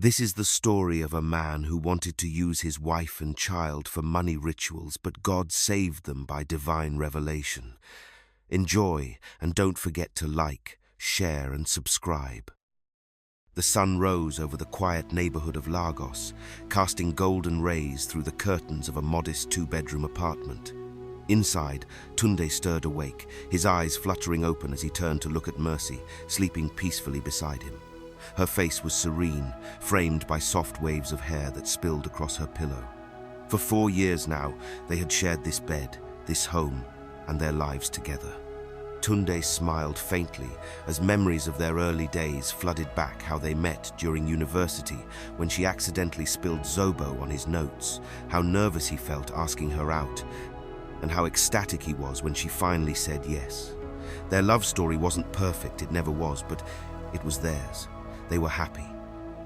This is the story of a man who wanted to use his wife and child for money rituals, but God saved them by divine revelation. Enjoy, and don't forget to like, share, and subscribe. The sun rose over the quiet neighborhood of Lagos, casting golden rays through the curtains of a modest two-bedroom apartment. Inside, Tunde stirred awake, his eyes fluttering open as he turned to look at Mercy, sleeping peacefully beside him. Her face was serene, framed by soft waves of hair that spilled across her pillow. For 4 years now, they had shared this bed, this home, and their lives together. Tunde smiled faintly as memories of their early days flooded back, how they met during university when she accidentally spilled Zobo on his notes, how nervous he felt asking her out, and how ecstatic he was when she finally said yes. Their love story wasn't perfect, it never was, but it was theirs. They were happy.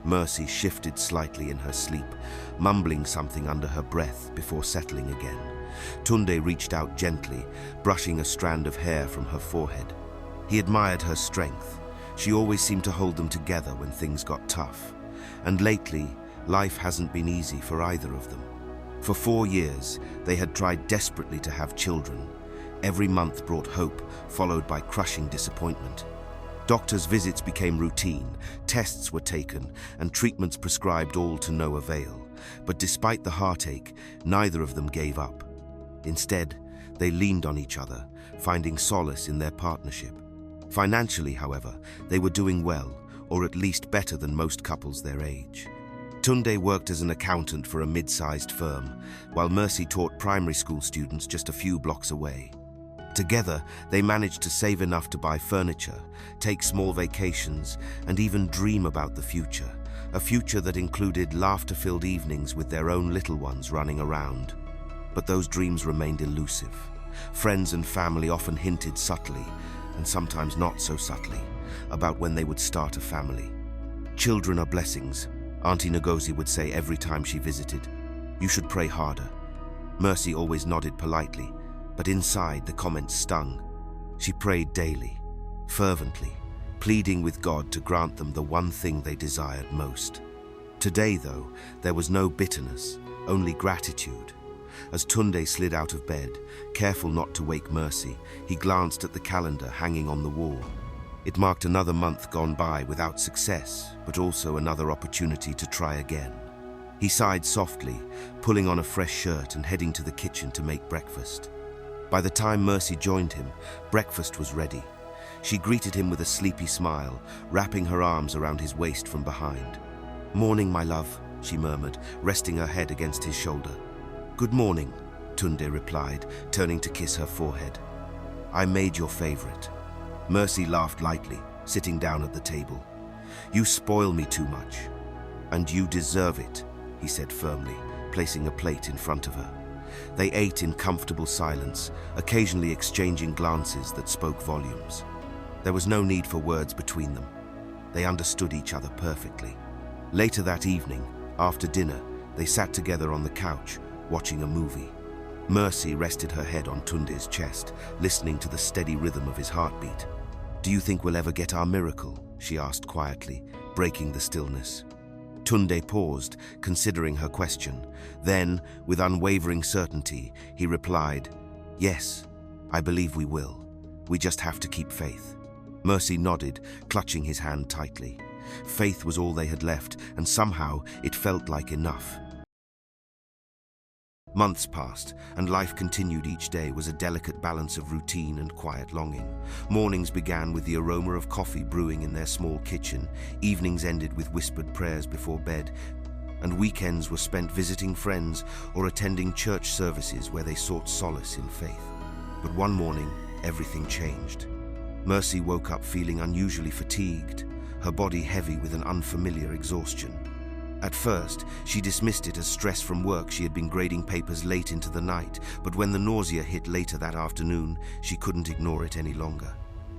Mercy shifted slightly in her sleep, mumbling something under her breath before settling again. Tunde reached out gently, brushing a strand of hair from her forehead. He admired her strength. She always seemed to hold them together when things got tough. And lately, life hasn't been easy for either of them. For 4 years, they had tried desperately to have children. Every month brought hope, followed by crushing disappointment. Doctors' visits became routine, tests were taken, and treatments prescribed, all to no avail. But despite the heartache, neither of them gave up. Instead, they leaned on each other, finding solace in their partnership. Financially, however, they were doing well, or at least better than most couples their age. Tunde worked as an accountant for a mid-sized firm, while Mercy taught primary school students just a few blocks away. Together, they managed to save enough to buy furniture, take small vacations, and even dream about the future, a future that included laughter-filled evenings with their own little ones running around. But those dreams remained elusive. Friends and family often hinted subtly, and sometimes not so subtly, about when they would start a family. "Children are blessings," Auntie Ngozi would say every time she visited. "You should pray harder." Mercy always nodded politely, but inside the comments stung. She prayed daily, fervently, pleading with God to grant them the one thing they desired most. Today, though, there was no bitterness, only gratitude. As Tunde slid out of bed, careful not to wake Mercy, he glanced at the calendar hanging on the wall. It marked another month gone by without success, but also another opportunity to try again. He sighed softly, pulling on a fresh shirt and heading to the kitchen to make breakfast. By the time Mercy joined him, breakfast was ready. She greeted him with a sleepy smile, wrapping her arms around his waist from behind. "Morning, my love," she murmured, resting her head against his shoulder. "Good morning," Tunde replied, turning to kiss her forehead. "I made your favorite." Mercy laughed lightly, sitting down at the table. "You spoil me too much." "And you deserve it," he said firmly, placing a plate in front of her. They ate in comfortable silence, occasionally exchanging glances that spoke volumes. There was no need for words between them. They understood each other perfectly. Later that evening, after dinner, they sat together on the couch, watching a movie. Mercy rested her head on Tunde's chest, listening to the steady rhythm of his heartbeat. "Do you think we'll ever get our miracle?" she asked quietly, breaking the stillness. Tunde paused, considering her question. Then, with unwavering certainty, he replied, "Yes, I believe we will. We just have to keep faith." Mercy nodded, clutching his hand tightly. Faith was all they had left, and somehow it felt like enough. Months passed, and life continued. Each day was a delicate balance of routine and quiet longing. Mornings began with the aroma of coffee brewing in their small kitchen, evenings ended with whispered prayers before bed, and weekends were spent visiting friends or attending church services where they sought solace in faith. But one morning, everything changed. Mercy woke up feeling unusually fatigued, her body heavy with an unfamiliar exhaustion. At first, she dismissed it as stress from work. She had been grading papers late into the night, but when the nausea hit later that afternoon, she couldn't ignore it any longer.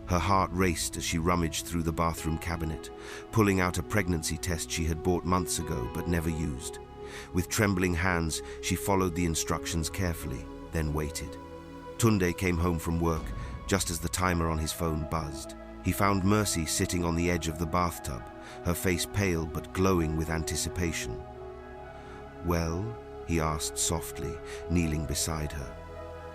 Her heart raced as she rummaged through the bathroom cabinet, pulling out a pregnancy test she had bought months ago but never used. With trembling hands, she followed the instructions carefully, then waited. Tunde came home from work just as the timer on his phone buzzed. He found Mercy sitting on the edge of the bathtub, her face pale but glowing with anticipation. "Well?" he asked softly, kneeling beside her.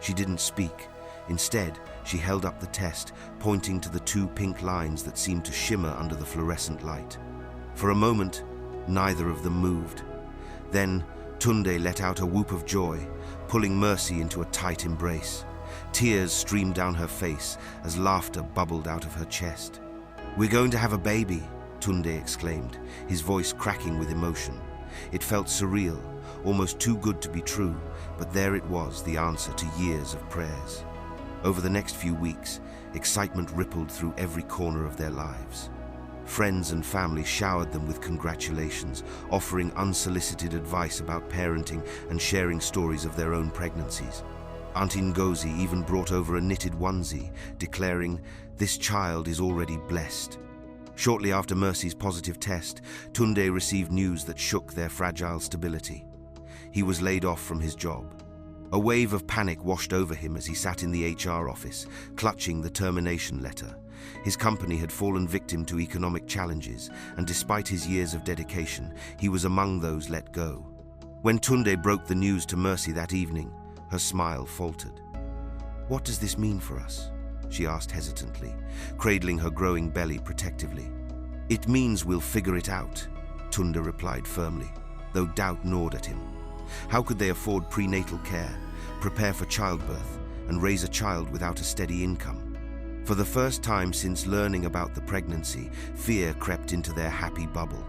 She didn't speak. Instead, she held up the test, pointing to the 2 pink lines that seemed to shimmer under the fluorescent light. For a moment, neither of them moved. Then, Tunde let out a whoop of joy, pulling Mercy into a tight embrace. Tears streamed down her face as laughter bubbled out of her chest. "We're going to have a baby," Tunde exclaimed, his voice cracking with emotion. It felt surreal, almost too good to be true, but there it was, the answer to years of prayers. Over the next few weeks, excitement rippled through every corner of their lives. Friends and family showered them with congratulations, offering unsolicited advice about parenting and sharing stories of their own pregnancies. Auntie Ngozi even brought over a knitted onesie, declaring, "This child is already blessed." Shortly after Mercy's positive test, Tunde received news that shook their fragile stability. He was laid off from his job. A wave of panic washed over him as he sat in the HR office, clutching the termination letter. His company had fallen victim to economic challenges, and despite his years of dedication, he was among those let go. When Tunde broke the news to Mercy that evening, her smile faltered. "What does this mean for us?" she asked hesitantly, cradling her growing belly protectively. "It means we'll figure it out," Tunde replied firmly, though doubt gnawed at him. How could they afford prenatal care, prepare for childbirth, and raise a child without a steady income? For the first time since learning about the pregnancy, fear crept into their happy bubble.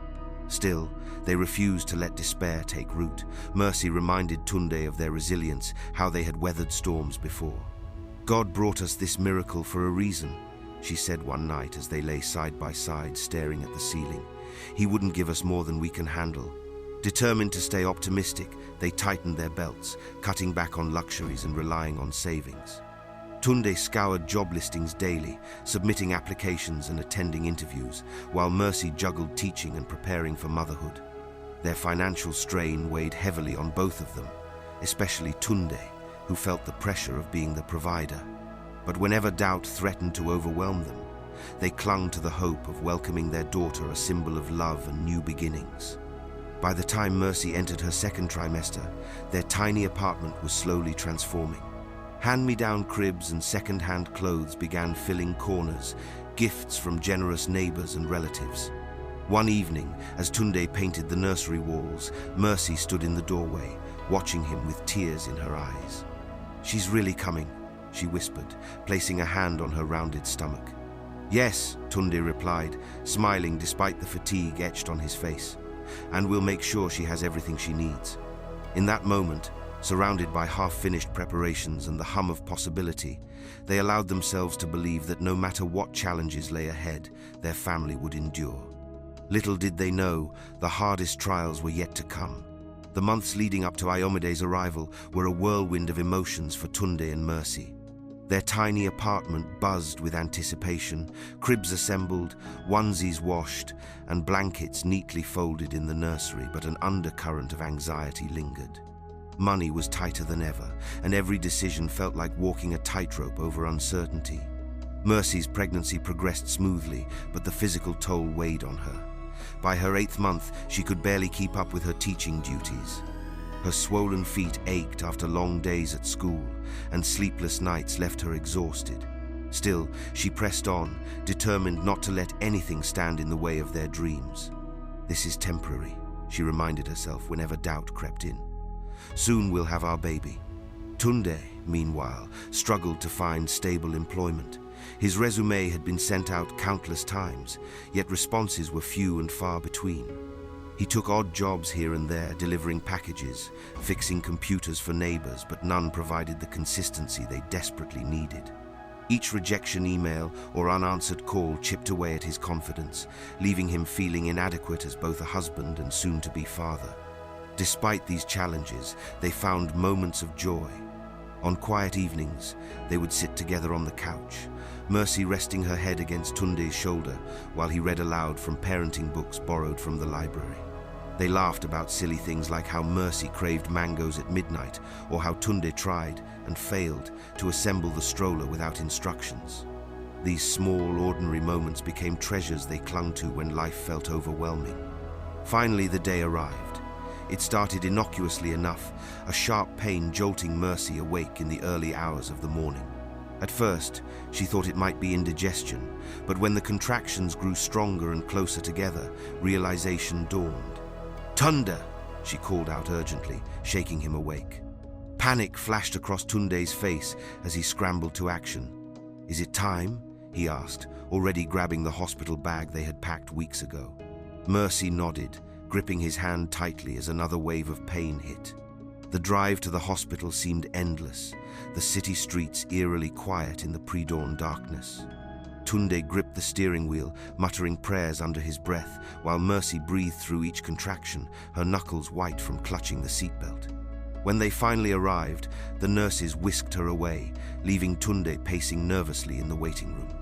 Still, they refused to let despair take root. Mercy reminded Tunde of their resilience, how they had weathered storms before. "God brought us this miracle for a reason," she said one night as they lay side by side staring at the ceiling. "He wouldn't give us more than we can handle." Determined to stay optimistic, they tightened their belts, cutting back on luxuries and relying on savings. Tunde scoured job listings daily, submitting applications and attending interviews, while Mercy juggled teaching and preparing for motherhood. Their financial strain weighed heavily on both of them, especially Tunde, who felt the pressure of being the provider. But whenever doubt threatened to overwhelm them, they clung to the hope of welcoming their daughter, a symbol of love and new beginnings. By the time Mercy entered her second trimester, their tiny apartment was slowly transforming. Hand-me-down cribs and second-hand clothes began filling corners, gifts from generous neighbors and relatives. One evening, as Tunde painted the nursery walls, Mercy stood in the doorway, watching him with tears in her eyes. "She's really coming," she whispered, placing a hand on her rounded stomach. "Yes," Tunde replied, smiling despite the fatigue etched on his face. "And we'll make sure she has everything she needs." In that moment, surrounded by half-finished preparations and the hum of possibility, they allowed themselves to believe that no matter what challenges lay ahead, their family would endure. Little did they know, the hardest trials were yet to come. The months leading up to Ayomide's arrival were a whirlwind of emotions for Tunde and Mercy. Their tiny apartment buzzed with anticipation, cribs assembled, onesies washed, and blankets neatly folded in the nursery, but an undercurrent of anxiety lingered. Money was tighter than ever, and every decision felt like walking a tightrope over uncertainty. Mercy's pregnancy progressed smoothly, but the physical toll weighed on her. By her 8th month, she could barely keep up with her teaching duties. Her swollen feet ached after long days at school, and sleepless nights left her exhausted. Still, she pressed on, determined not to let anything stand in the way of their dreams. "This is temporary," she reminded herself whenever doubt crept in. "Soon we'll have our baby." Tunde, meanwhile, struggled to find stable employment. His resume had been sent out countless times, yet responses were few and far between. He took odd jobs here and there, delivering packages, fixing computers for neighbors, but none provided the consistency they desperately needed. Each rejection email or unanswered call chipped away at his confidence, leaving him feeling inadequate as both a husband and soon-to-be father. Despite these challenges, they found moments of joy. On quiet evenings, they would sit together on the couch, Mercy resting her head against Tunde's shoulder while he read aloud from parenting books borrowed from the library. They laughed about silly things like how Mercy craved mangoes at midnight, or how Tunde tried and failed to assemble the stroller without instructions. These small, ordinary moments became treasures they clung to when life felt overwhelming. Finally, the day arrived. It started innocuously enough, a sharp pain jolting Mercy awake in the early hours of the morning. At first, she thought it might be indigestion, but when the contractions grew stronger and closer together, realization dawned. "Tunda!" she called out urgently, shaking him awake. Panic flashed across Tunde's face as he scrambled to action. "Is it time?" he asked, already grabbing the hospital bag they had packed weeks ago. Mercy nodded, gripping his hand tightly as another wave of pain hit. The drive to the hospital seemed endless, the city streets eerily quiet in the pre-dawn darkness. Tunde gripped the steering wheel, muttering prayers under his breath, while Mercy breathed through each contraction, her knuckles white from clutching the seatbelt. When they finally arrived, the nurses whisked her away, leaving Tunde pacing nervously in the waiting room.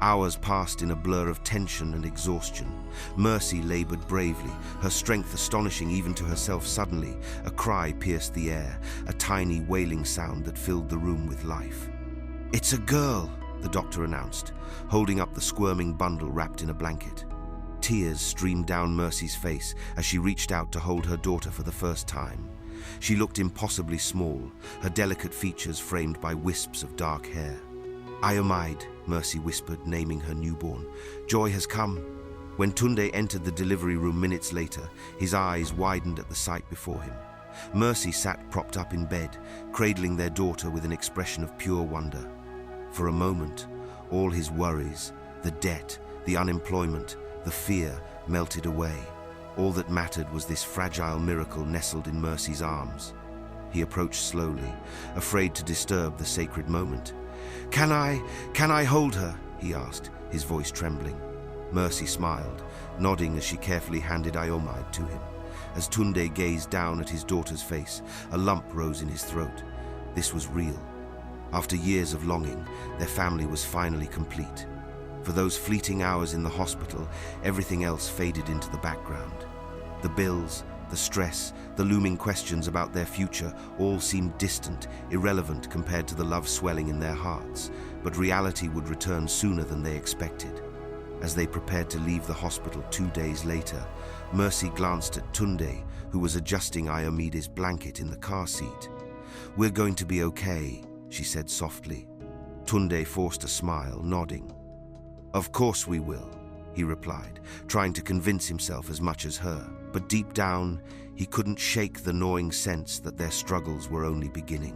Hours passed in a blur of tension and exhaustion. Mercy labored bravely, her strength astonishing even to herself. Suddenly, a cry pierced the air, a tiny wailing sound that filled the room with life. "It's a girl," the doctor announced, holding up the squirming bundle wrapped in a blanket. Tears streamed down Mercy's face as she reached out to hold her daughter for the first time. She looked impossibly small, her delicate features framed by wisps of dark hair. "Myde," Mercy whispered, naming her newborn. "Joy has come." When Tunde entered the delivery room minutes later, his eyes widened at the sight before him. Mercy sat propped up in bed, cradling their daughter with an expression of pure wonder. For a moment, all his worries, the debt, the unemployment, the fear, melted away. All that mattered was this fragile miracle nestled in Mercy's arms. He approached slowly, afraid to disturb the sacred moment. Can I hold her?" he asked, his voice trembling. Mercy smiled, nodding as she carefully handed Myde to him. As Tunde gazed down at his daughter's face, a lump rose in his throat. This was real. After years of longing, their family was finally complete. For those fleeting hours in the hospital, everything else faded into the background. The bills, the stress, the looming questions about their future all seemed distant, irrelevant compared to the love swelling in their hearts, but reality would return sooner than they expected. As they prepared to leave the hospital 2 days later, Mercy glanced at Tunde, who was adjusting Myde's blanket in the car seat. "We're going to be okay," she said softly. Tunde forced a smile, nodding. "Of course we will," he replied, trying to convince himself as much as her. But deep down, he couldn't shake the gnawing sense that their struggles were only beginning.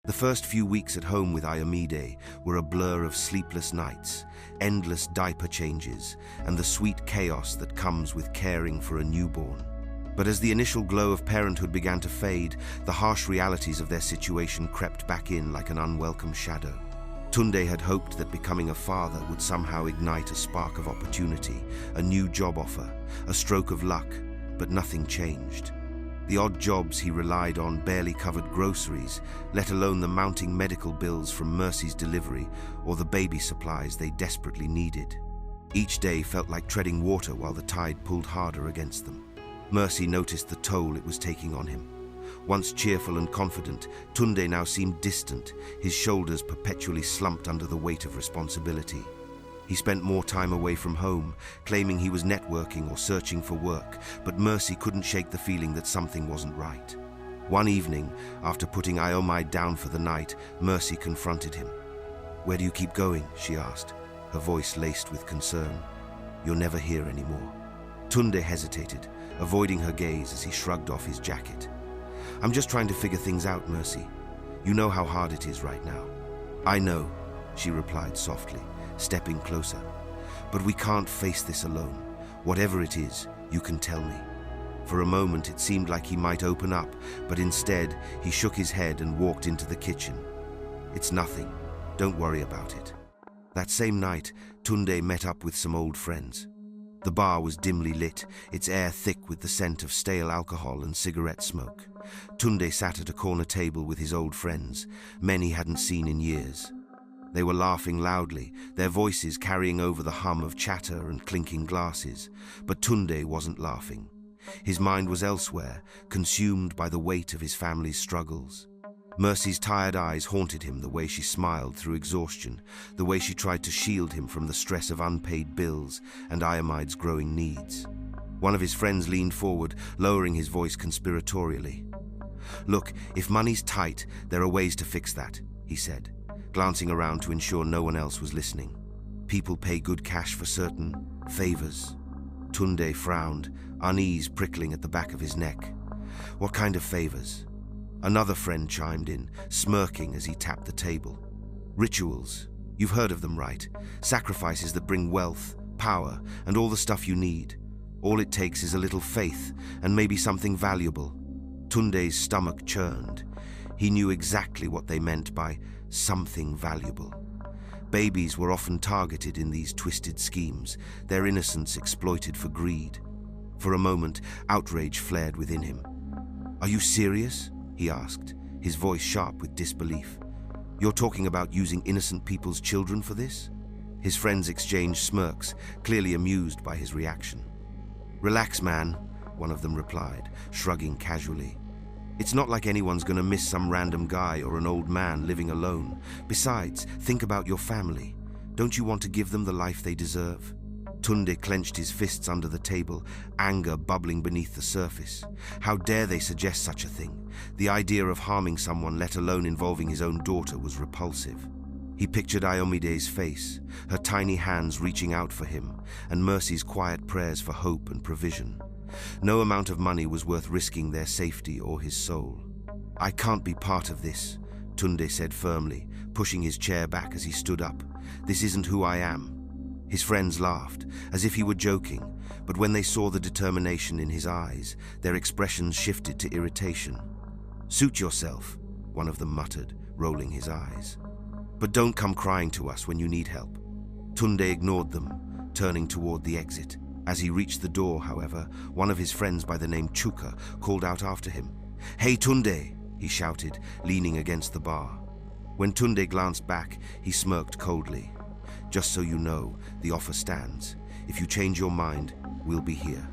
The first few weeks at home with Myde were a blur of sleepless nights, endless diaper changes, and the sweet chaos that comes with caring for a newborn. But as the initial glow of parenthood began to fade, the harsh realities of their situation crept back in like an unwelcome shadow. Tunde had hoped that becoming a father would somehow ignite a spark of opportunity, a new job offer, a stroke of luck, but nothing changed. The odd jobs he relied on barely covered groceries, let alone the mounting medical bills from Mercy's delivery or the baby supplies they desperately needed. Each day felt like treading water while the tide pulled harder against them. Mercy noticed the toll it was taking on him. Once cheerful and confident, Tunde now seemed distant, his shoulders perpetually slumped under the weight of responsibility. He spent more time away from home, claiming he was networking or searching for work, but Mercy couldn't shake the feeling that something wasn't right. One evening, after putting Myde down for the night, Mercy confronted him. "Where do you keep going?" she asked, her voice laced with concern. "You're never here anymore." Tunde hesitated, avoiding her gaze as he shrugged off his jacket. "I'm just trying to figure things out, Mercy. You know how hard it is right now." "I know," she replied softly, stepping closer. "But we can't face this alone. Whatever it is, you can tell me." For a moment it seemed like he might open up, but instead he shook his head and walked into the kitchen. "It's nothing. Don't worry about it." That same night, Tunde met up with some old friends. The bar was dimly lit, its air thick with the scent of stale alcohol and cigarette smoke. Tunde sat at a corner table with his old friends, men he hadn't seen in years. They were laughing loudly, their voices carrying over the hum of chatter and clinking glasses. But Tunde wasn't laughing. His mind was elsewhere, consumed by the weight of his family's struggles. Mercy's tired eyes haunted him, the way she smiled through exhaustion, the way she tried to shield him from the stress of unpaid bills and Myde's growing needs. One of his friends leaned forward, lowering his voice conspiratorially. "Look, if money's tight, there are ways to fix that," he said, glancing around to ensure no one else was listening. "People pay good cash for certain favors." Tunde frowned, unease prickling at the back of his neck. "What kind of favors?" Another friend chimed in, smirking as he tapped the table. "Rituals. You've heard of them, right? Sacrifices that bring wealth, power, and all the stuff you need. All it takes is a little faith and maybe something valuable." Tunde's stomach churned. He knew exactly what they meant by something valuable. Babies were often targeted in these twisted schemes, their innocence exploited for greed. For a moment, outrage flared within him. "Are you serious?" he asked, his voice sharp with disbelief. "You're talking about using innocent people's children for this?" His friends exchanged smirks, clearly amused by his reaction. "Relax, man," one of them replied, shrugging casually. "It's not like anyone's gonna miss some random guy or an old man living alone. Besides, think about your family. Don't you want to give them the life they deserve?" Tunde clenched his fists under the table, anger bubbling beneath the surface. How dare they suggest such a thing? The idea of harming someone, let alone involving his own daughter, was repulsive. He pictured Ayomide's face, her tiny hands reaching out for him, and Mercy's quiet prayers for hope and provision. No amount of money was worth risking their safety or his soul. "I can't be part of this," Tunde said firmly, pushing his chair back as he stood up. "This isn't who I am." His friends laughed, as if he were joking, but when they saw the determination in his eyes, their expressions shifted to irritation. "Suit yourself," one of them muttered, rolling his eyes. "But don't come crying to us when you need help." Tunde ignored them, turning toward the exit. As he reached the door, however, one of his friends by the name Chuka called out after him. "Hey, Tunde!" he shouted, leaning against the bar. When Tunde glanced back, he smirked coldly. "Just so you know, the offer stands. If you change your mind, we'll be here."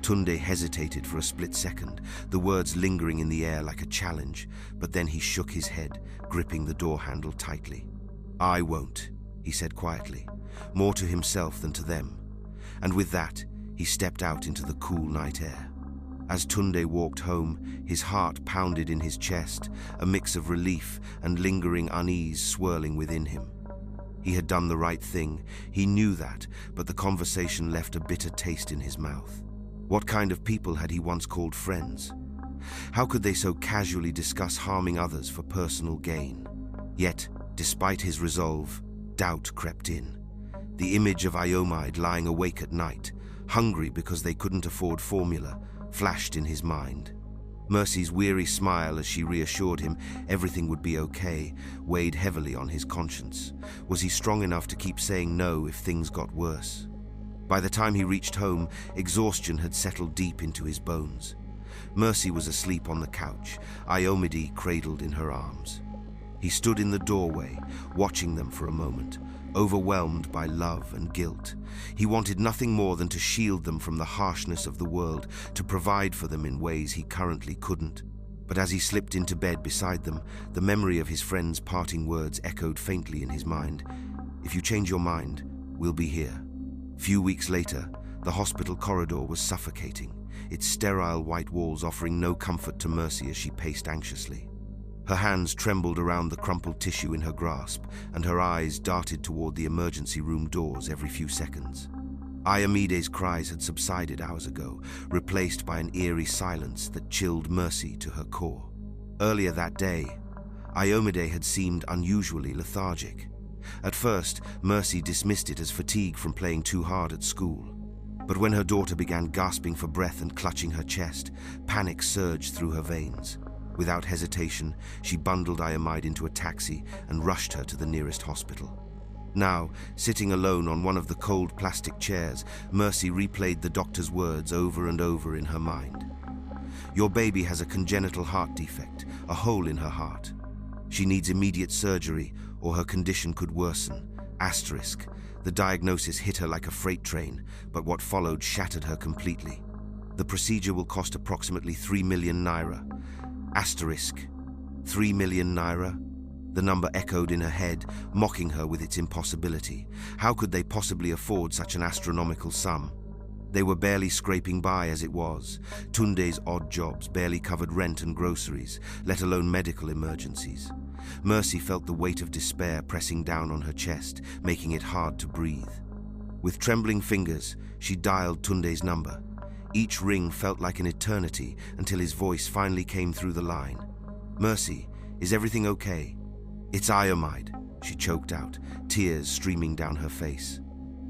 Tunde hesitated for a split second, the words lingering in the air like a challenge, but then he shook his head, gripping the door handle tightly. "I won't," he said quietly, more to himself than to them. And with that, he stepped out into the cool night air. As Tunde walked home, his heart pounded in his chest, a mix of relief and lingering unease swirling within him. He had done the right thing, he knew that, but the conversation left a bitter taste in his mouth. What kind of people had he once called friends? How could they so casually discuss harming others for personal gain? Yet, despite his resolve, doubt crept in. The image of Myde lying awake at night, hungry because they couldn't afford formula, flashed in his mind. Mercy's weary smile as she reassured him everything would be okay weighed heavily on his conscience. Was he strong enough to keep saying no if things got worse? By the time he reached home, exhaustion had settled deep into his bones. Mercy was asleep on the couch, Ayomide cradled in her arms. He stood in the doorway, watching them for a moment, overwhelmed by love and guilt. He wanted nothing more than to shield them from the harshness of the world, to provide for them in ways he currently couldn't. But as he slipped into bed beside them, the memory of his friend's parting words echoed faintly in his mind. "If you change your mind, we'll be here." Few weeks later, the hospital corridor was suffocating, its sterile white walls offering no comfort to Mercy as she paced anxiously. Her hands trembled around the crumpled tissue in her grasp, and her eyes darted toward the emergency room doors every few seconds. Ayomide's cries had subsided hours ago, replaced by an eerie silence that chilled Mercy to her core. Earlier that day, Ayomide had seemed unusually lethargic. At first, Mercy dismissed it as fatigue from playing too hard at school. But when her daughter began gasping for breath and clutching her chest, panic surged through her veins. Without hesitation, she bundled Myde into a taxi and rushed her to the nearest hospital. Now, sitting alone on one of the cold plastic chairs, Mercy replayed the doctor's words over and over in her mind. "Your baby has a congenital heart defect, a hole in her heart. She needs immediate surgery or her condition could worsen. Asterisk. The diagnosis hit her like a freight train, but what followed shattered her completely. The procedure will cost approximately 3 million naira. Asterisk. 3 million naira? The number echoed in her head, mocking her with its impossibility. How could they possibly afford such an astronomical sum? They were barely scraping by as it was. Tunde's odd jobs barely covered rent and groceries, let alone medical emergencies. Mercy felt the weight of despair pressing down on her chest, making it hard to breathe. With trembling fingers, she dialed Tunde's number. Each ring felt like an eternity until his voice finally came through the line. "Mercy, is everything okay?" "It's Myde," she choked out, tears streaming down her face.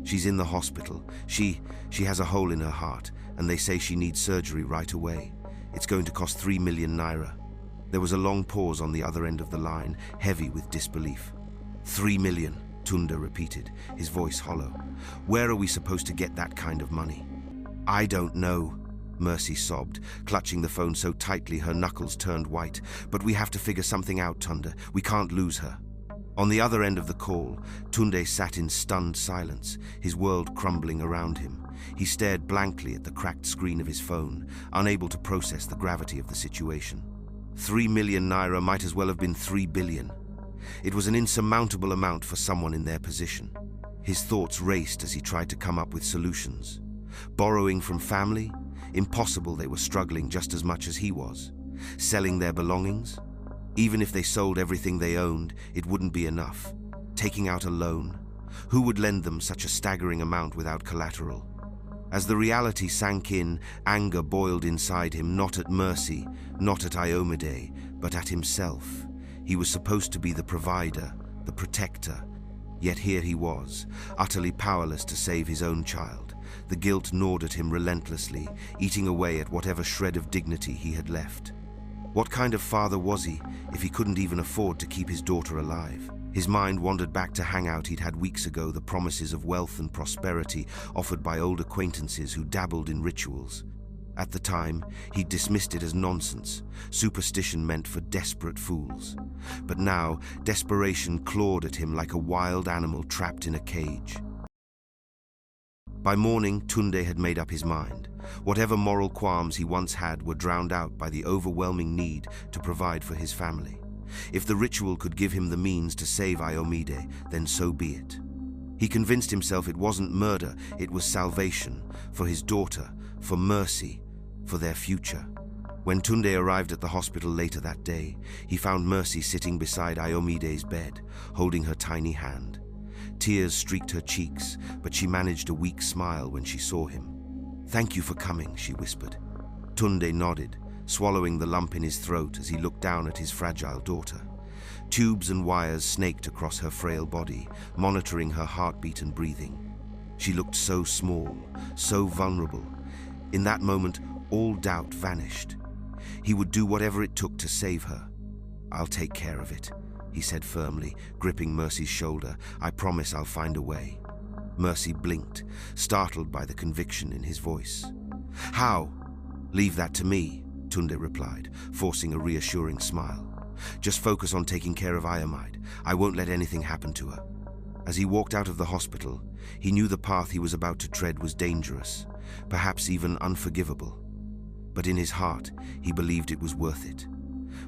"She's in the hospital. She has a hole in her heart, and they say she needs surgery right away. It's going to cost 3 million naira. There was a long pause on the other end of the line, heavy with disbelief. 3 million, Tunde repeated, his voice hollow. "Where are we supposed to get that kind of money?" "I don't know," Mercy sobbed, clutching the phone so tightly her knuckles turned white. "But we have to figure something out, Tunde. We can't lose her." On the other end of the call, Tunde sat in stunned silence, his world crumbling around him. He stared blankly at the cracked screen of his phone, unable to process the gravity of the situation. 3 million naira might as well have been 3 billion. It was an insurmountable amount for someone in their position. His thoughts raced as he tried to come up with solutions. Borrowing from family? Impossible, they were struggling just as much as he was. Selling their belongings? Even if they sold everything they owned, it wouldn't be enough. Taking out a loan? Who would lend them such a staggering amount without collateral? As the reality sank in, anger boiled inside him, not at Mercy, not at Myde, but at himself. He was supposed to be the provider, the protector. Yet here he was, utterly powerless to save his own child. The guilt gnawed at him relentlessly, eating away at whatever shred of dignity he had left. What kind of father was he if he couldn't even afford to keep his daughter alive? His mind wandered back to hangout he'd had weeks ago, the promises of wealth and prosperity offered by old acquaintances who dabbled in rituals. At the time, he'd dismissed it as nonsense, superstition meant for desperate fools. But now, desperation clawed at him like a wild animal trapped in a cage. By morning, Tunde had made up his mind. Whatever moral qualms he once had were drowned out by the overwhelming need to provide for his family. If the ritual could give him the means to save Myde, then so be it. He convinced himself it wasn't murder, it was salvation, for his daughter, for Mercy, for their future. When Tunde arrived at the hospital later that day, he found Mercy sitting beside Myde's bed, holding her tiny hand. Tears streaked her cheeks, but she managed a weak smile when she saw him. "Thank you for coming," she whispered. Tunde nodded, swallowing the lump in his throat as he looked down at his fragile daughter. Tubes and wires snaked across her frail body, monitoring her heartbeat and breathing. She looked so small, so vulnerable. In that moment, all doubt vanished. He would do whatever it took to save her. "I'll take care of it," he said firmly, gripping Mercy's shoulder. "I promise I'll find a way." Mercy blinked, startled by the conviction in his voice. "How?" "Leave that to me," Tunde replied, forcing a reassuring smile. "Just focus on taking care of Myde. I won't let anything happen to her." As he walked out of the hospital, he knew the path he was about to tread was dangerous, perhaps even unforgivable. But in his heart, he believed it was worth it.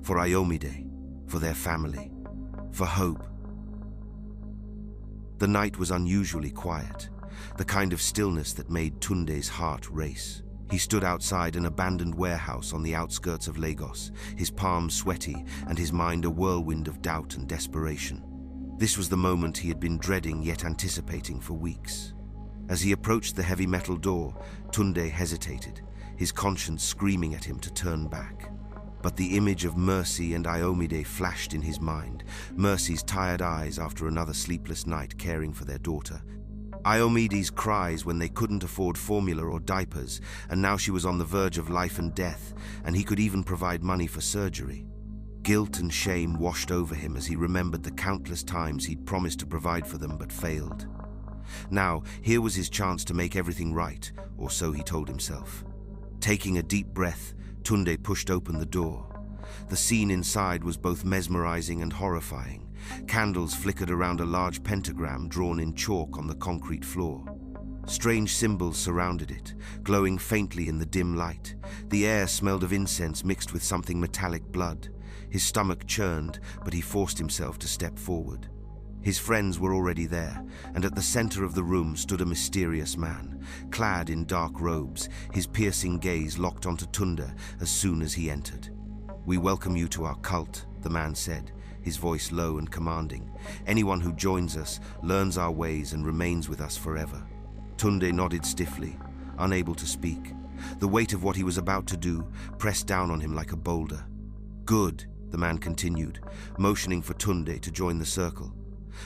For Myde, for their family, for hope. The night was unusually quiet, the kind of stillness that made Tunde's heart race. He stood outside an abandoned warehouse on the outskirts of Lagos, his palms sweaty and his mind a whirlwind of doubt and desperation. This was the moment he had been dreading yet anticipating for weeks. As he approached the heavy metal door, Tunde hesitated, his conscience screaming at him to turn back. But the image of Mercy and Myde flashed in his mind, Mercy's tired eyes after another sleepless night caring for their daughter. Myde's cries when they couldn't afford formula or diapers, and now she was on the verge of life and death, and he could even provide money for surgery. Guilt and shame washed over him as he remembered the countless times he'd promised to provide for them but failed. Now, here was his chance to make everything right, or so he told himself. Taking a deep breath, Tunde pushed open the door. The scene inside was both mesmerizing and horrifying. Candles flickered around a large pentagram drawn in chalk on the concrete floor. Strange symbols surrounded it, glowing faintly in the dim light. The air smelled of incense mixed with something metallic blood. His stomach churned, but he forced himself to step forward. His friends were already there, and at the center of the room stood a mysterious man, clad in dark robes, his piercing gaze locked onto Tunde as soon as he entered. "We welcome you to our cult," the man said, his voice low and commanding. "Anyone who joins us learns our ways and remains with us forever." Tunde nodded stiffly, unable to speak. The weight of what he was about to do pressed down on him like a boulder. "Good," the man continued, motioning for Tunde to join the circle.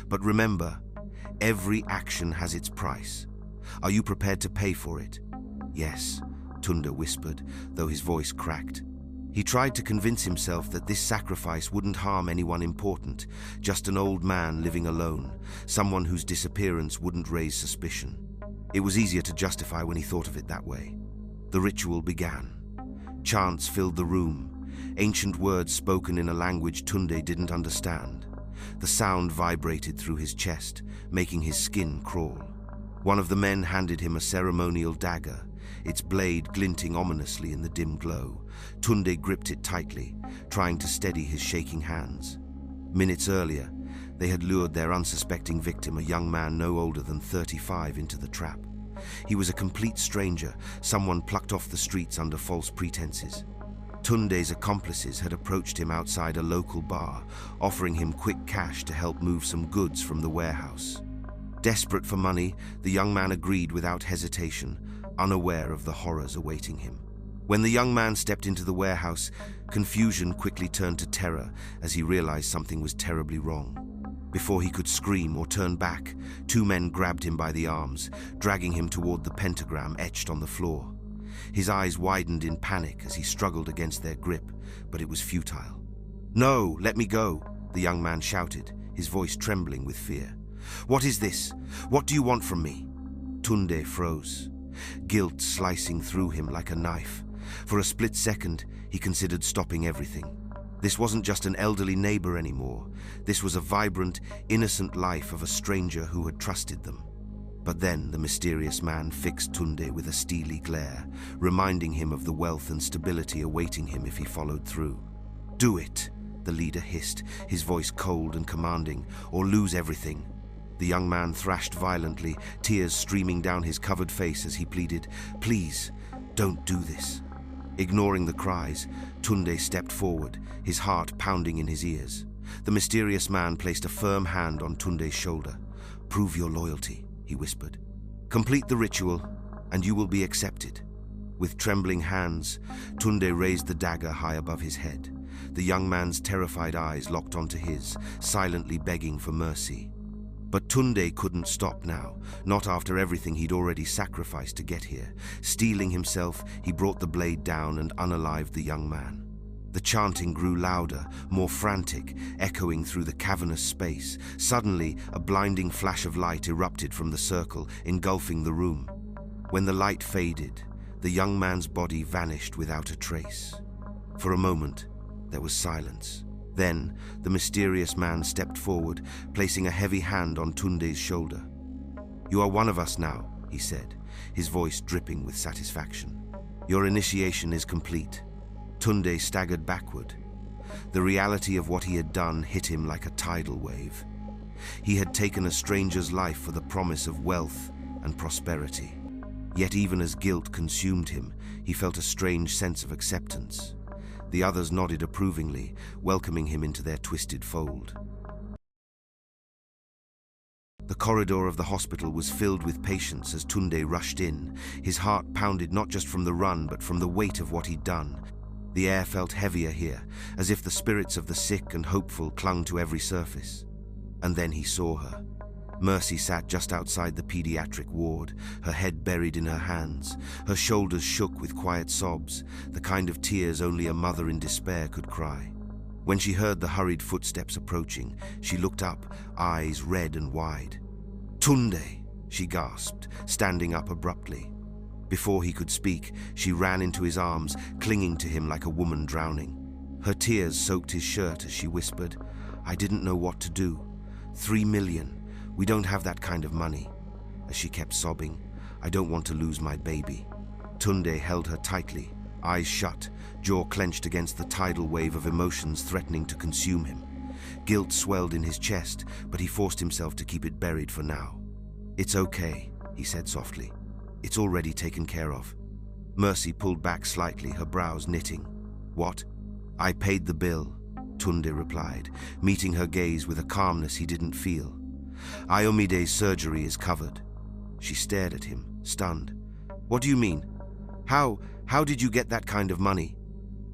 "But remember, every action has its price. Are you prepared to pay for it?" "Yes," Tunde whispered, though his voice cracked. He tried to convince himself that this sacrifice wouldn't harm anyone important, just an old man living alone, someone whose disappearance wouldn't raise suspicion. It was easier to justify when he thought of it that way. The ritual began. Chants filled the room, ancient words spoken in a language Tunde didn't understand. The sound vibrated through his chest, making his skin crawl. One of the men handed him a ceremonial dagger, its blade glinting ominously in the dim glow. Tunde gripped it tightly, trying to steady his shaking hands. Minutes earlier, they had lured their unsuspecting victim, a young man no older than 35, into the trap. He was a complete stranger, someone plucked off the streets under false pretenses. Tunde's accomplices had approached him outside a local bar, offering him quick cash to help move some goods from the warehouse. Desperate for money, the young man agreed without hesitation, unaware of the horrors awaiting him. When the young man stepped into the warehouse, confusion quickly turned to terror as he realized something was terribly wrong. Before he could scream or turn back, two men grabbed him by the arms, dragging him toward the pentagram etched on the floor. His eyes widened in panic as he struggled against their grip, but it was futile. "No, let me go," the young man shouted, his voice trembling with fear. "What is this? What do you want from me?" Tunde froze, guilt slicing through him like a knife. For a split second, he considered stopping everything. This wasn't just an elderly neighbor anymore. This was a vibrant, innocent life of a stranger who had trusted them. But then the mysterious man fixed Tunde with a steely glare, reminding him of the wealth and stability awaiting him if he followed through. "Do it," the leader hissed, his voice cold and commanding, "or lose everything." The young man thrashed violently, tears streaming down his covered face as he pleaded, "Please, don't do this." Ignoring the cries, Tunde stepped forward, his heart pounding in his ears. The mysterious man placed a firm hand on Tunde's shoulder. "Prove your loyalty," he whispered. "Complete the ritual, and you will be accepted." With trembling hands, Tunde raised the dagger high above his head. The young man's terrified eyes locked onto his, silently begging for mercy. But Tunde couldn't stop now, not after everything he'd already sacrificed to get here. Steeling himself, he brought the blade down and unalived the young man. The chanting grew louder, more frantic, echoing through the cavernous space. Suddenly, a blinding flash of light erupted from the circle, engulfing the room. When the light faded, the young man's body vanished without a trace. For a moment, there was silence. Then, the mysterious man stepped forward, placing a heavy hand on Tunde's shoulder. "You are one of us now," he said, his voice dripping with satisfaction. "Your initiation is complete." Tunde staggered backward. The reality of what he had done hit him like a tidal wave. He had taken a stranger's life for the promise of wealth and prosperity. Yet even as guilt consumed him, he felt a strange sense of acceptance. The others nodded approvingly, welcoming him into their twisted fold. The corridor of the hospital was filled with patients as Tunde rushed in. His heart pounded not just from the run, but from the weight of what he'd done. The air felt heavier here, as if the spirits of the sick and hopeful clung to every surface. And then he saw her. Mercy sat just outside the pediatric ward, her head buried in her hands. Her shoulders shook with quiet sobs, the kind of tears only a mother in despair could cry. When she heard the hurried footsteps approaching, she looked up, eyes red and wide. "Tunde!" she gasped, standing up abruptly. Before he could speak, she ran into his arms, clinging to him like a woman drowning. Her tears soaked his shirt as she whispered, "I didn't know what to do. 3 million. We don't have that kind of money." As she kept sobbing, "I don't want to lose my baby." Tunde held her tightly, eyes shut, jaw clenched against the tidal wave of emotions threatening to consume him. Guilt swelled in his chest, but he forced himself to keep it buried for now. "It's okay," he said softly. "It's already taken care of." Mercy pulled back slightly, her brows knitting. "What?" "I paid the bill," Tunde replied, meeting her gaze with a calmness he didn't feel. "Ayomide's surgery is covered." She stared at him, stunned. "What do you mean? How did you get that kind of money?"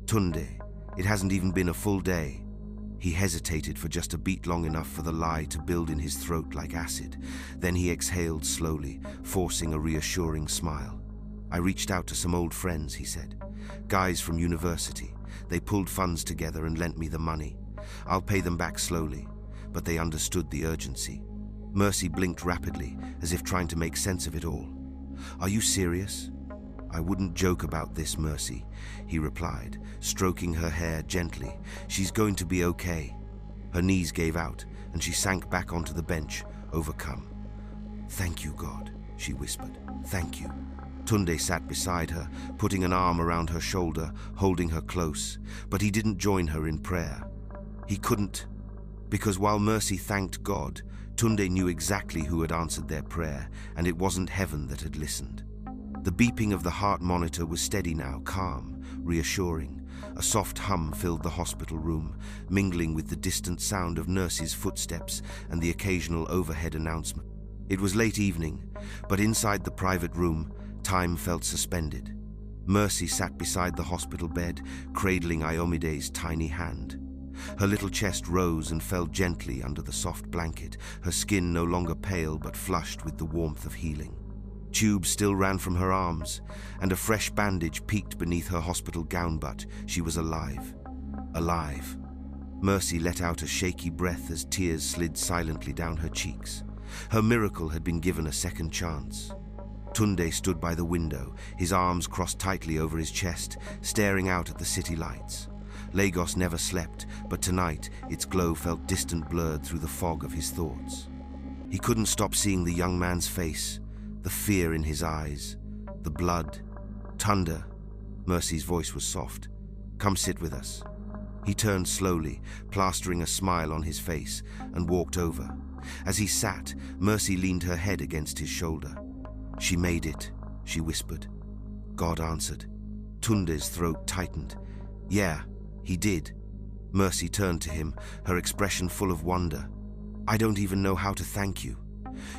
"Tunde, it hasn't even been a full day." He hesitated for just a beat long enough for the lie to build in his throat like acid. Then he exhaled slowly, forcing a reassuring smile. "I reached out to some old friends," he said. "Guys from university. They pulled funds together and lent me the money. I'll pay them back slowly," but they understood the urgency. Mercy blinked rapidly, as if trying to make sense of it all. "Are you serious?" "I wouldn't joke about this, Mercy," he replied, stroking her hair gently. "She's going to be okay." Her knees gave out, and she sank back onto the bench, overcome. "Thank you, God," she whispered. "Thank you." Tunde sat beside her, putting an arm around her shoulder, holding her close, but he didn't join her in prayer. He couldn't, because while Mercy thanked God, Tunde knew exactly who had answered their prayer, and it wasn't heaven that had listened. The beeping of the heart monitor was steady now, calm, reassuring. A soft hum filled the hospital room, mingling with the distant sound of nurses' footsteps and the occasional overhead announcement. It was late evening, but inside the private room, time felt suspended. Mercy sat beside the hospital bed, cradling Ayomide's tiny hand. Her little chest rose and fell gently under the soft blanket, her skin no longer pale but flushed with the warmth of healing. Tubes still ran from her arms, and a fresh bandage peeked beneath her hospital gown, but she was alive. Alive. Mercy let out a shaky breath as tears slid silently down her cheeks. Her miracle had been given a second chance. Tunde stood by the window, his arms crossed tightly over his chest, staring out at the city lights. Lagos never slept, but tonight its glow felt distant, blurred through the fog of his thoughts. He couldn't stop seeing the young man's face, the fear in his eyes, the blood. "Tunde," Mercy's voice was soft. "Come sit with us." He turned slowly, plastering a smile on his face, and walked over. As he sat, Mercy leaned her head against his shoulder. "She made it," she whispered. God answered. Tunde's throat tightened. "Yeah, he did." Mercy turned to him, her expression full of wonder. "I don't even know how to thank you.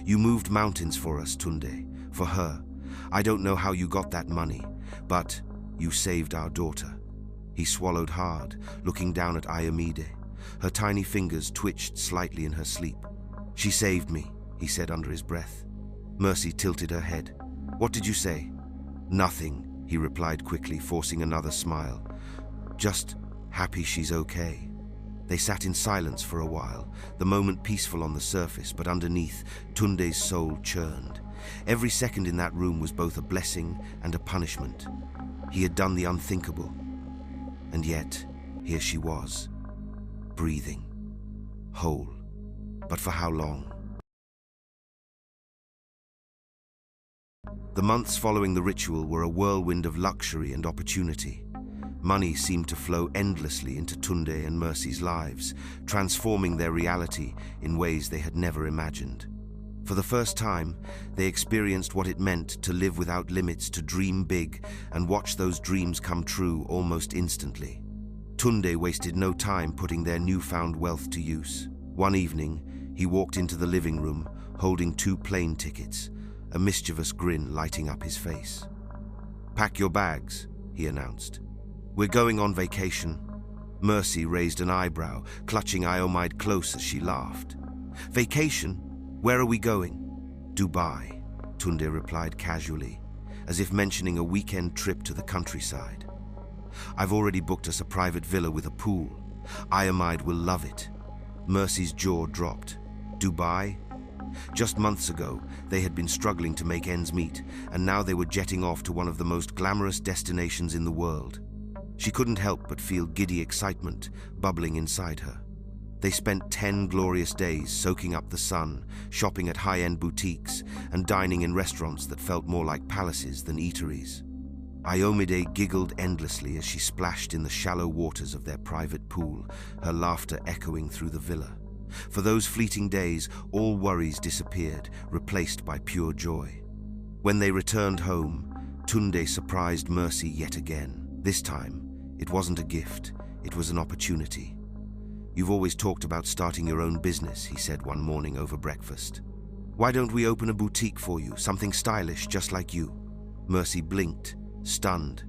You moved mountains for us, Tunde, for her. I don't know how you got that money, but you saved our daughter." He swallowed hard, looking down at Ayomide. Her tiny fingers twitched slightly in her sleep. "She saved me," he said under his breath. Mercy tilted her head. "What did you say?" "Nothing," he replied quickly, forcing another smile. "Just happy she's okay." They sat in silence for a while, the moment peaceful on the surface, but underneath, Tunde's soul churned. Every second in that room was both a blessing and a punishment. He had done the unthinkable. And yet, here she was, breathing, whole. But for how long? The months following the ritual were a whirlwind of luxury and opportunity. Money seemed to flow endlessly into Tunde and Mercy's lives, transforming their reality in ways they had never imagined. For the first time, they experienced what it meant to live without limits, to dream big, and watch those dreams come true almost instantly. Tunde wasted no time putting their newfound wealth to use. One evening, he walked into the living room, holding 2 plane tickets, a mischievous grin lighting up his face. "Pack your bags," he announced. "We're going on vacation." Mercy raised an eyebrow, clutching Ayomide close as she laughed. "Vacation? Where are we going?" "Dubai," Tunde replied casually, as if mentioning a weekend trip to the countryside. "I've already booked us a private villa with a pool. Ayomide will love it." Mercy's jaw dropped. Dubai? Just months ago, they had been struggling to make ends meet, and now they were jetting off to one of the most glamorous destinations in the world. She couldn't help but feel giddy excitement bubbling inside her. They spent 10 glorious days soaking up the sun, shopping at high-end boutiques, and dining in restaurants that felt more like palaces than eateries. Iomide giggled endlessly as she splashed in the shallow waters of their private pool, her laughter echoing through the villa. For those fleeting days, all worries disappeared, replaced by pure joy. When they returned home, Tunde surprised Mercy yet again. This time, it wasn't a gift, it was an opportunity. "You've always talked about starting your own business," he said one morning over breakfast. "Why don't we open a boutique for you, something stylish just like you?" Mercy blinked, stunned.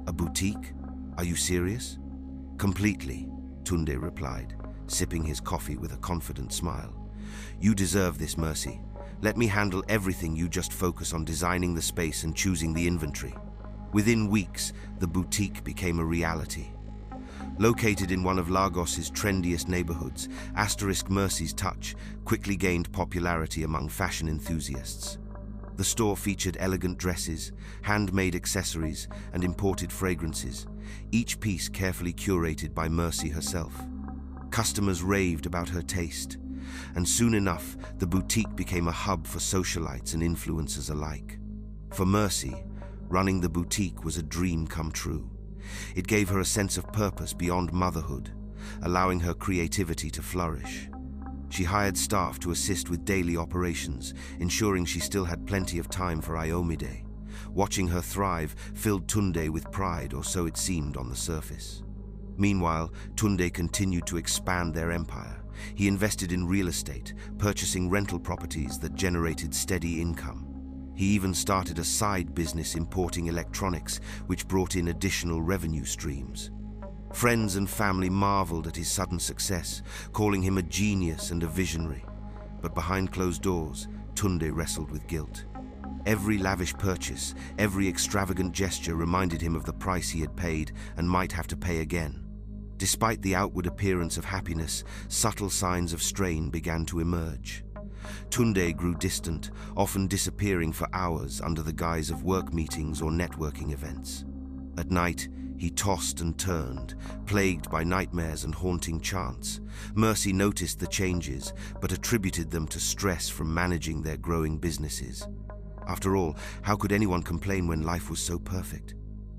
"A boutique? Are you serious?" "Completely," Tunde replied, sipping his coffee with a confident smile. "You deserve this, Mercy. Let me handle everything, you just focus on designing the space and choosing the inventory." Within weeks, the boutique became a reality. Located in one of Lagos's trendiest neighborhoods, Mercy's touch quickly gained popularity among fashion enthusiasts. The store featured elegant dresses, handmade accessories, and imported fragrances, each piece carefully curated by Mercy herself. Customers raved about her taste, and soon enough, the boutique became a hub for socialites and influencers alike. For Mercy, running the boutique was a dream come true. It gave her a sense of purpose beyond motherhood, allowing her creativity to flourish. She hired staff to assist with daily operations, ensuring she still had plenty of time for Iomide. Watching her thrive filled Tunde with pride, or so it seemed on the surface. Meanwhile, Tunde continued to expand their empire. He invested in real estate, purchasing rental properties that generated steady income. He even started a side business importing electronics, which brought in additional revenue streams. Friends and family marveled at his sudden success, calling him a genius and a visionary. But behind closed doors, Tunde wrestled with guilt. Every lavish purchase, every extravagant gesture reminded him of the price he had paid and might have to pay again. Despite the outward appearance of happiness, subtle signs of strain began to emerge. Tunde grew distant, often disappearing for hours under the guise of work meetings or networking events. At night, he tossed and turned, plagued by nightmares and haunting chants. Mercy noticed the changes, but attributed them to stress from managing their growing businesses. After all, how could anyone complain when life was so perfect?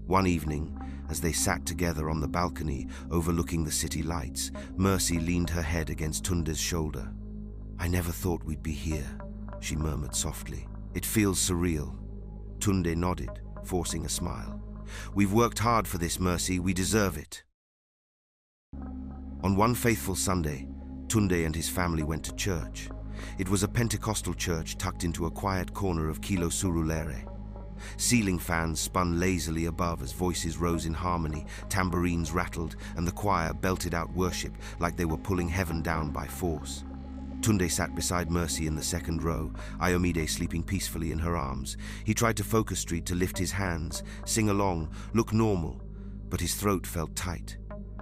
One evening, as they sat together on the balcony overlooking the city lights, Mercy leaned her head against Tunde's shoulder. "I never thought we'd be here," she murmured softly. "It feels surreal." Tunde nodded, forcing a smile. "We've worked hard for this, Mercy. We deserve it." On one faithful Sunday, Tunde and his family went to church. It was a Pentecostal church tucked into a quiet corner of Kilo Surulere. Ceiling fans spun lazily above as voices rose in harmony, tambourines rattled, and the choir belted out worship like they were pulling heaven down by force. Tunde sat beside Mercy in the second row, Iomide sleeping peacefully in her arms. He tried to focus Street to lift his hands, sing along, look normal, but his throat felt tight.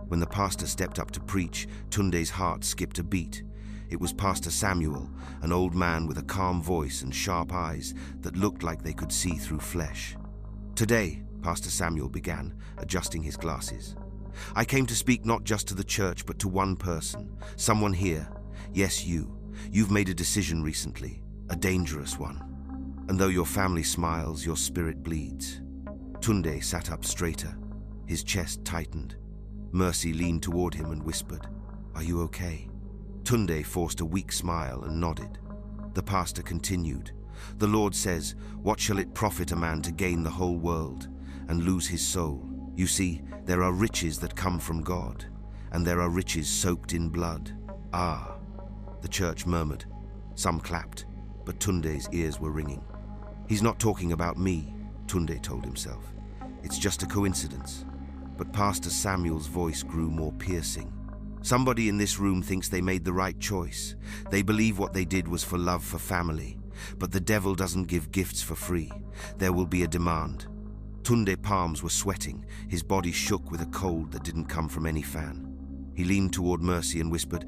When the pastor stepped up to preach, Tunde's heart skipped a beat. It was Pastor Samuel, an old man with a calm voice and sharp eyes that looked like they could see through flesh. "Today," Pastor Samuel began, adjusting his glasses, "I came to speak not just to the church but to one person, someone here. Yes, you. You've made a decision recently, a dangerous one. And though your family smiles, your spirit bleeds." Tunde sat up straighter. His chest tightened. Mercy leaned toward him and whispered, "Are you okay?" Tunde forced a weak smile and nodded. The pastor continued, "The Lord says, what shall it profit a man to gain the whole world and lose his soul? You see, there are riches that come from God, and there are riches soaked in blood." "Ah," the church murmured. Some clapped, but Tunde's ears were ringing. "He's not talking about me," Tunde told himself. "It's just a coincidence." But Pastor Samuel's voice grew more piercing. "Somebody in this room thinks they made the right choice. They believe what they did was for love for family. But the devil doesn't give gifts for free. There will be a demand." Tunde's palms were sweating. His body shook with a cold that didn't come from any fan. He leaned toward Mercy and whispered,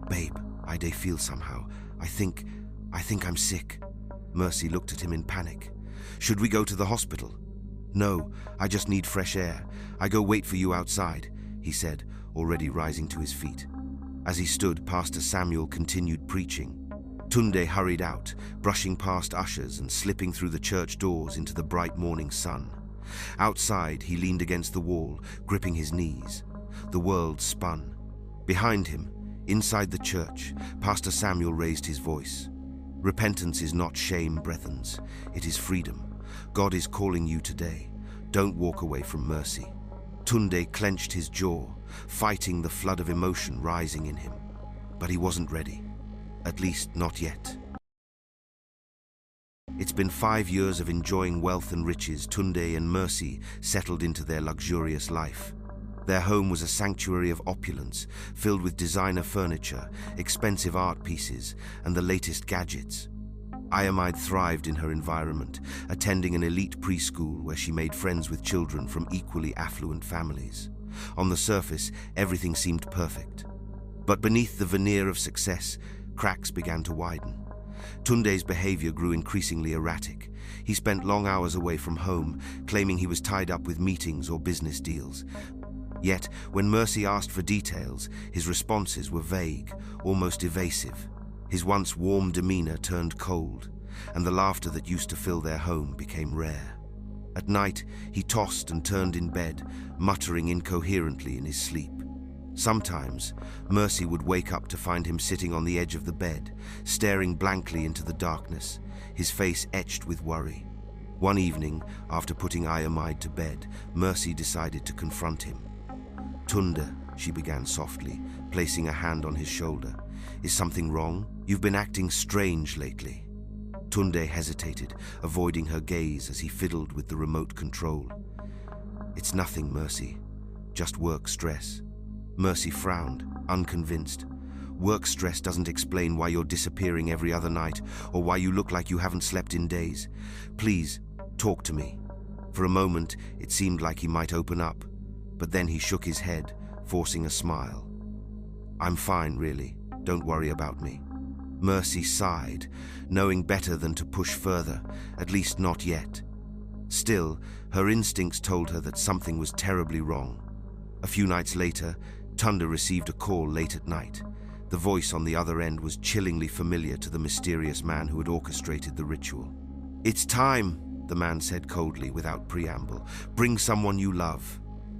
"Babe, I feel somehow. I think I'm sick." Mercy looked at him in panic. "Should we go to the hospital?" "No, I just need fresh air. I go wait for you outside," he said, already rising to his feet. As he stood, Pastor Samuel continued preaching. Tunde hurried out, brushing past ushers and slipping through the church doors into the bright morning sun. Outside, he leaned against the wall, gripping his knees. The world spun. Behind him, inside the church, Pastor Samuel raised his voice. Repentance is not shame, brethens. It is freedom. God is calling you today. Don't walk away from mercy. Tunde clenched his jaw, fighting the flood of emotion rising in him. But he wasn't ready. At least, not yet. It's been 5 years of enjoying wealth and riches. Tunde and Mercy settled into their luxurious life. Their home was a sanctuary of opulence, filled with designer furniture, expensive art pieces, and the latest gadgets. Myde thrived in her environment, attending an elite preschool where she made friends with children from equally affluent families. On the surface, everything seemed perfect. But beneath the veneer of success, cracks began to widen. Tunde's behavior grew increasingly erratic. He spent long hours away from home, claiming he was tied up with meetings or business deals. Yet, when Mercy asked for details, his responses were vague, almost evasive. His once warm demeanor turned cold, and the laughter that used to fill their home became rare. At night, he tossed and turned in bed, muttering incoherently in his sleep. Sometimes, Mercy would wake up to find him sitting on the edge of the bed, staring blankly into the darkness, his face etched with worry. One evening, after putting Myde to bed, Mercy decided to confront him. "Tunde," she began softly, placing a hand on his shoulder. "Is something wrong? You've been acting strange lately." Tunde hesitated, avoiding her gaze as he fiddled with the remote control. "It's nothing, Mercy. Just work stress." Mercy frowned, unconvinced. "Work stress doesn't explain why you're disappearing every other night or why you look like you haven't slept in days. Please, talk to me." For a moment, it seemed like he might open up, but then he shook his head, forcing a smile. "I'm fine, really. Don't worry about me." Mercy sighed, knowing better than to push further, at least not yet. Still, her instincts told her that something was terribly wrong. A few nights later, Tunde received a call late at night. The voice on the other end was chillingly familiar to the mysterious man who had orchestrated the ritual. "It's time," the man said coldly, without preamble. "Bring someone you love."